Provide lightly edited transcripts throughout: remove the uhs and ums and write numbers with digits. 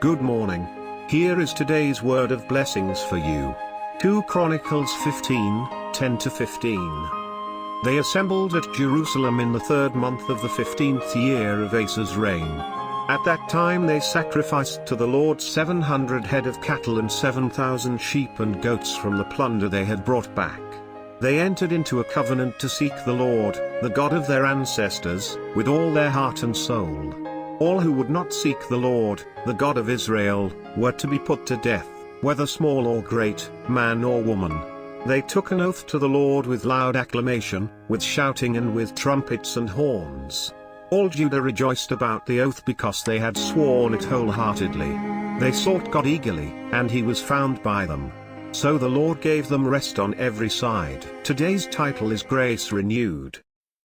Good morning. Here is today's word of blessings for you. 2 Chronicles 15:10-15. They assembled at Jerusalem in the 3rd month of the 15th year of Asa's reign. At that time they sacrificed to the Lord 700 head of cattle and 7,000 sheep and goats from the plunder they had brought back. They entered into a covenant to seek the Lord, the God of their ancestors, with all their heart and soul. All who would not seek the Lord, the God of Israel, were to be put to death, whether small or great, man or woman. They took an oath to the Lord with loud acclamation, with shouting and with trumpets and horns. All Judah rejoiced about the oath because they had sworn it wholeheartedly. They sought God eagerly, and he was found by them. So the Lord gave them rest on every side. Today's title is Grace Renewed.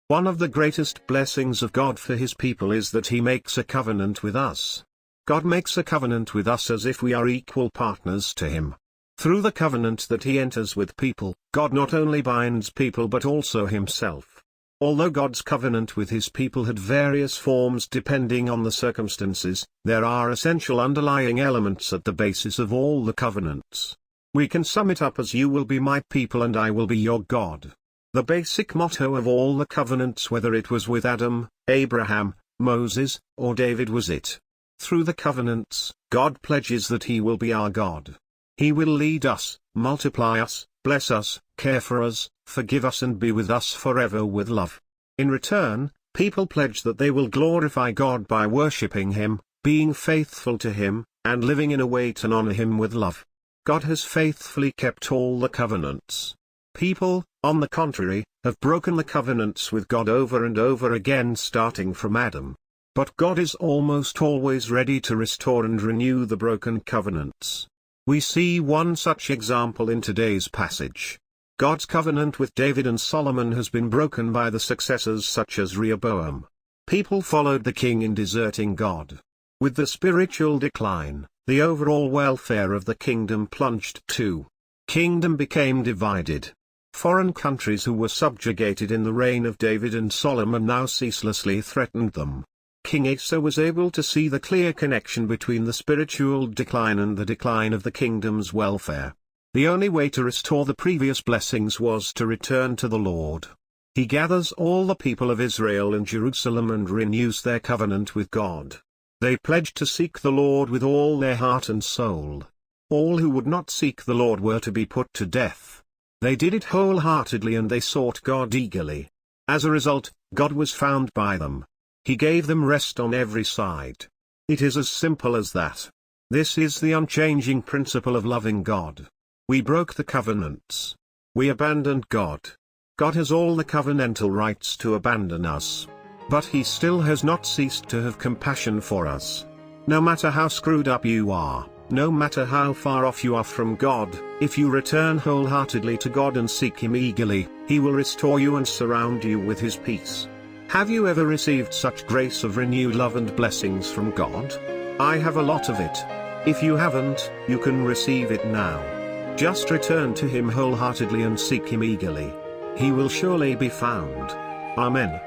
One of the greatest blessings of God for his people is that he makes a covenant with us. God makes a covenant with us as if we are equal partners to him. Through the covenant that he enters with people, God not only binds people but also himself. Although God's covenant with his people had various forms depending on the circumstances, there are essential underlying elements at the basis of all the covenants. We can sum it up as "You will be my people and I will be your God." The basic motto of all the covenants, whether it was with Adam, Abraham, Moses, or David, was it. Through the covenants, God pledges that he will be our God. He will lead us, multiply us, bless us, care for us, forgive us and be with us forever with love. In return, people pledge that they will glorify God by worshipping him, being faithful to him, and living in a way to honor him with love. God has faithfully kept all the covenants. People, on the contrary, have broken the covenants with God over and over again, starting from Adam. But God is almost always ready to restore and renew the broken covenants. We see one such example in today's passage. God's covenant with David and Solomon has been broken by the successors such as Rehoboam. People followed the king in deserting God. With the spiritual decline, the overall welfare of the kingdom plunged too. Kingdom became divided. Foreign countries who were subjugated in the reign of David and Solomon now ceaselessly threatened them. King Asa was able to see the clear connection between the spiritual decline and the decline of the kingdom's welfare. The only way to restore the previous blessings was to return to the Lord. He gathers all the people of Israel in Jerusalem and renews their covenant with God. They pledged to seek the Lord with all their heart and soul. All who would not seek the Lord were to be put to death. They did it wholeheartedly and they sought God eagerly. As a result, God was found by them. He gave them rest on every side. It is as simple as that. This is the unchanging principle of loving God. We broke the covenants. We abandoned God. God has all the covenantal rights to abandon us. But he still has not ceased to have compassion for us. No matter how screwed up you are, no matter how far off you are from God, if you return wholeheartedly to God and seek him eagerly, he will restore you and surround you with his peace. Have you ever received such grace of renewed love and blessings from God? I have a lot of it. If you haven't, you can receive it now. Just return to him wholeheartedly and seek him eagerly. He will surely be found. Amen.